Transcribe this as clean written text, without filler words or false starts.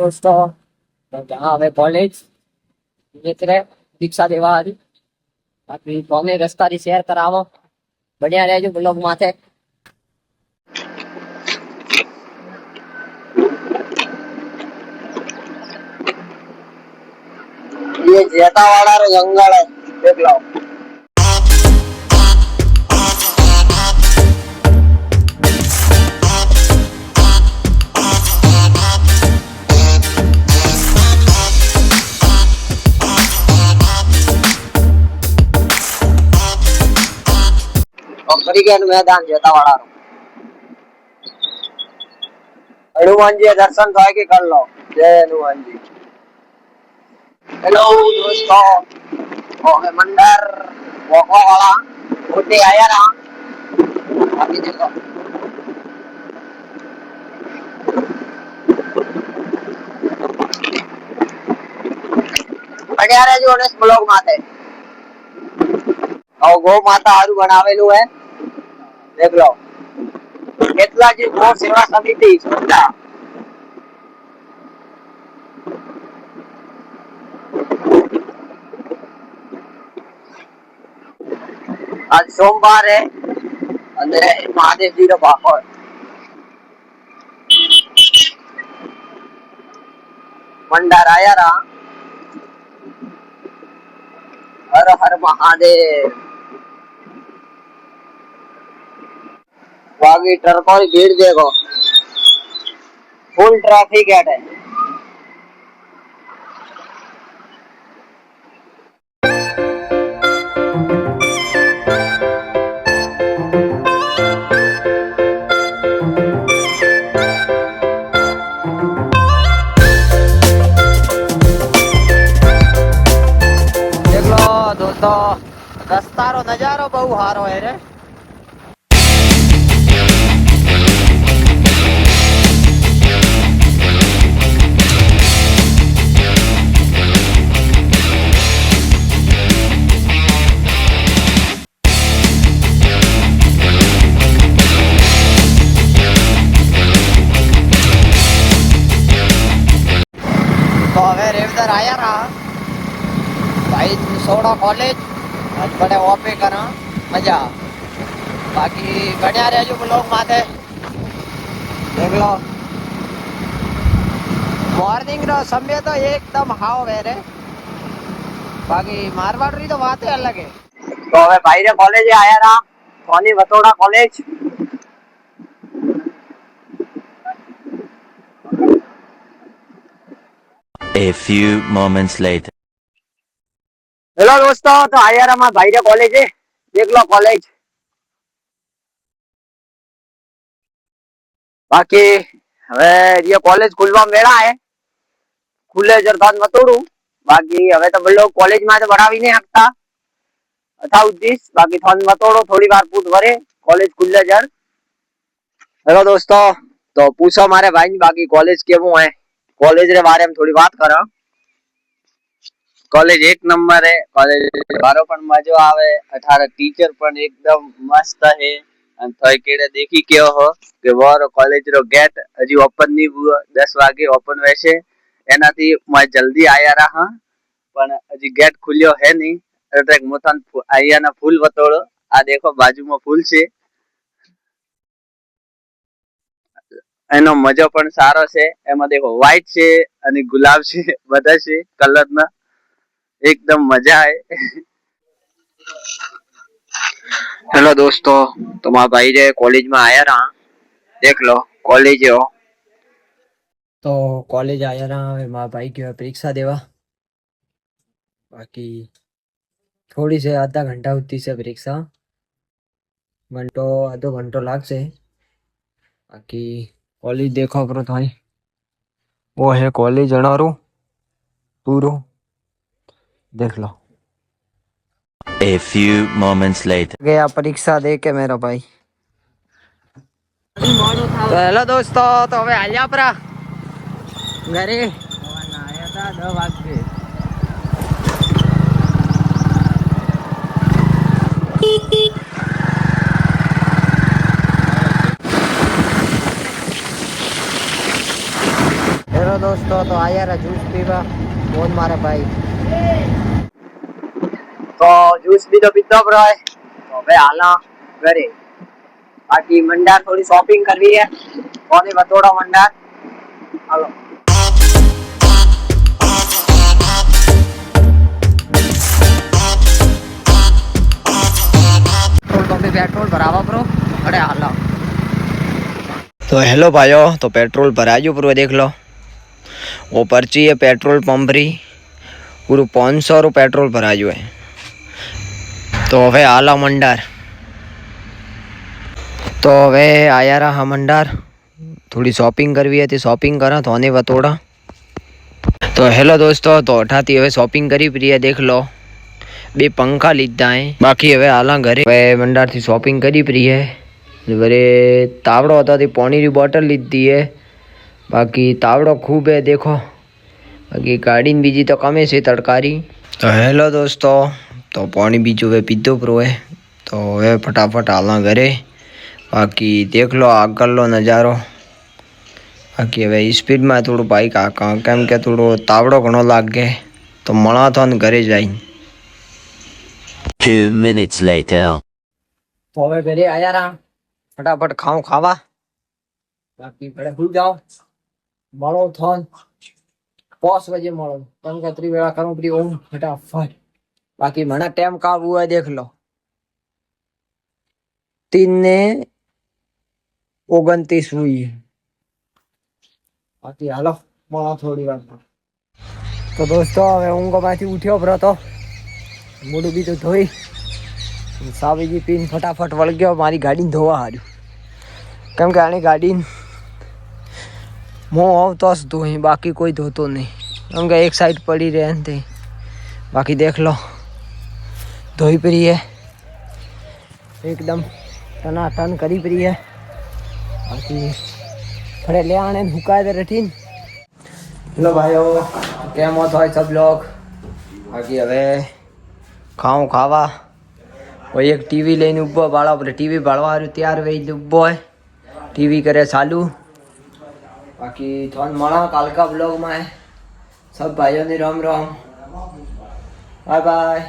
दोस्तों तो जहाँ हमें कॉलेज मित्र दीक्षा देवा हरी बाकी तो रस्ता शेयर करावो बढ़िया रहे ब्लॉग माथे। ये जेतावाड़ा रो जंगल है देख लो। क्रिकेट मैदान जेतावाड़ा रो हनुमान जी दर्शन तो आके कर लो। जय हनुमान जी। हेलो दोस्तों ओके मंदिर वोको वाला उठे आया ना अभी देखो बढ़िया रहे जो उन्हें ब्लॉग माते और गौ माता हारू बनावेलू है देख लो। કેટલા જે ગૌ સેવા સમિતિ સ્વચ્છતા आज सोमवार है અને મહાદેવજી નો બાપો મંડાર આયા રા हर हर महादेव। बाकी ट्रकों की भीड़ देखो फुल ट्रैफिक है। देख लो दोस्तों रस्ता रो नजारो बहु हारो है रे। तो हमें रेवदर आया रहा भाई सोडा कॉलेज आज बड़े ओपे करा मजा बाकी बढ़िया रहे जो लोग माथे देख लो। मॉर्निंग रो समय तो एकदम हाव है रे बाकी मारवाड़ री तो बात है अलग है। तो हमें भाई रे कॉलेज आया रहा सोनी वतोड़ा college. A few moments later. Hello दोस्तों तो आया रहा भाई रे कॉलेज है देख लो कॉलेज बाकी હવે ये कॉलेज खुलवा मेड़ा है खुले जरदान मतोड़ू बाकी હવે तो लोग कॉलेज में तो बढ़ावी नहीं सकता अथा उद्देश्य बाकी थोन मतोड़ो थोड़ी बार पूछ भरे कॉलेज खुले जर। हेलो दोस्तों तो पूछो मारे भाई बाकी कॉलेज केवो है कॉलेज रे बारे में थोड़ी बात करा। कॉलेज एक नंबर है कॉलेज बारो पण मजो आवे 18 टीचर पण एकदम मस्त है अन थई केड़े देखी क्यों हो के वारो कॉलेज रो गेट हजी ओपन नहीं हुआ 10 वागे ओपन वैसे एनाथी मैं जल्दी आया रहा पण हजी गेट खुल्यो है नहीं એટલે મોથાન આયાના ફૂલ વતોળો આ देखो बाजू में फूल છે એનો મજો પણ સારો છે એમાં देखो व्हाइट છે અને ગુલાબ છે બધા છે કલર ના एकदम मजा है। हेलो दोस्तों तो मैं भाई रे कॉलेज में आया रहा देख लो कॉलेज हो तो कॉलेज आया रहा माँ भाई की परीक्षा देवा बाकी थोड़ी से आधा घंटा होती से परीक्षा घंटो आधो घंटो लाग से बाकी कॉलेज देखो करो तो वो है कॉलेज अनारो पूरो देख लो। A few moments later. गया परीक्षा दे के मेरा भाई। तो हेलो दोस्तों तो हमें आलिया परा घरे आया था 10 वागे हेलो दोस्तों तो आया रहा जूस पीवा बहुत मारे भाई तो जूस भी तो पीतो ब्रो है तो भाई हाला घरे बाकी मंडार थोड़ी शॉपिंग करवी है कोने बतोड़ा मंडार हालो पेट्रोल पंप पे पेट्रोल भरावा ब्रो अरे हाला तो हेलो भाइयों तो पेट्रोल भराजो पूरा देख लो वो पर्ची है पेट्रोल पंप री पूરું 500 रू पेट्रोल भराजो है तो હવે આલા મંડાર તો હવે આયા રા મંડાર થોડી શોપિંગ કરવી હતી શોપિંગ કરા તો આને વતોડા તો હેલો દોસ્તો તો અઠાથી હવે શોપિંગ કરી પ્રિય દેખ લો બે પંખા લીધા હે બાકી હવે આલા ઘરે હવે મંડારથી શોપિંગ કરી પ્રિય ઘરે તાવડો હતો તે પાણીની બોટલ લીધી હે બાકી તાવડો ખૂબ હે દેખો બાકી ગાડીની બીજી તો કમે છે તડકારી તો હેલો દોસ્તો तो पानी बीजू वे पीधो प्रो है तो वे फटाफट आला घरे बाकी देख लो आगल लो नज़ारो बाकी हवे स्पीड में थोड़ा बाइक आका केम के थोड़ो तावड़ो घणो लागे तो मणा तो घरे जाई 2 minutes later. तो हवे घरे आया रहा फटाफट खाओ खावा बाकी बड़े भूल जाओ मळो थोन 5 बजे मळो पंकत्री वेला करूं पड़ी ओम फटाफट बाकी मना टाइम का हुआ है देख लो 3:29 हुई है बाकी हालो मळा थोड़ी बार तो दोस्तों हवे ऊँगो माथी उठ्यो बरो तो मोडू भी तो धोई सावी जी पीन फटाफट वळ गयो मारी गाड़ी धोवा हार्यु केम के आनी गाड़ी मो आवतो ज धोई बाकी कोई धोतो नहीं केम के एक साइड पड़ी रहे थे बाकी देख लो धोई पड़ी है एकदम टनाटन करी पड़ी है बाकी थोड़े ले आने हुकाए दे रठीन हेलो भाइयों केम होता है सब लोग बाकी हवे खाऊं खावा कोई एक टीवी लेने उभो बाळा पर टीवी बाळवा हारू तैयार वेई उभो है टीवी करे चालू बाकी थोन मळा कालका ब्लॉग में सब भाइयों ने राम राम बाय बाय।